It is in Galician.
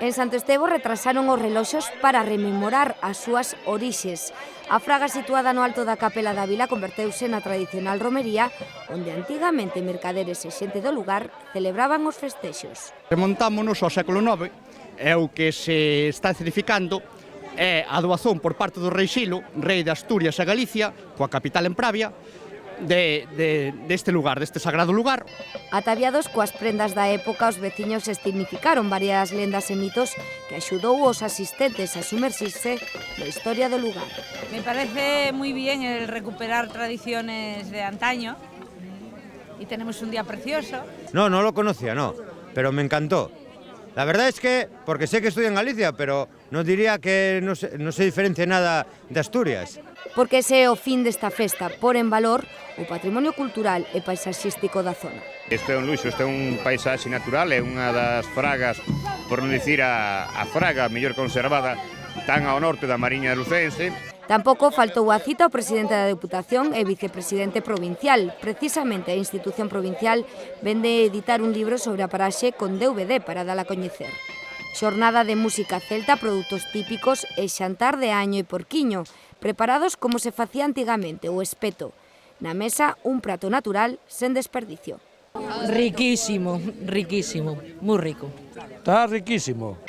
En Santo Estevo retrasaron os reloxos para rememorar as súas orixes. A fraga situada no alto da Capela da Vila converteuse na tradicional romería, onde antigamente mercaderes e xente do lugar celebraban os festexos. Remontámonos ao século IX, e o que se está certificando é a doazón por parte do rei Xilo, rei de Asturias e Galicia, coa capital en Pravia, deste lugar, deste sagrado lugar. Ataviados coas prendas da época, os veciños estignificaron varias lendas e mitos que axudou os asistentes a sumersirse na historia do lugar. Me parece muy bien el recuperar tradiciones de antaño y tenemos un día precioso. No lo conocía, no, pero me encantó. La verdad es que, porque sé que estoy en Galicia, pero no diría que no se diferencia nada de Asturias. Porque ese é o fin desta festa, por en valor o patrimonio cultural e paisaxístico da zona. Isto é un luxo, isto é un paisaxe natural, é unha das fragas, por non dicir a fraga mellor conservada, tan ao norte da Mariña Lucense. Tampouco faltou a cita ao presidente da Deputación e vicepresidente provincial. Precisamente a institución provincial vende editar un libro sobre a paraxe con DVD para dala a coñecer. Xornada de música celta, produtos típicos e xantar de año e porquiño, preparados como se facía antigamente, o espeto. Na mesa, un prato natural sen desperdicio. Riquísimo, riquísimo, moi rico. Está riquísimo.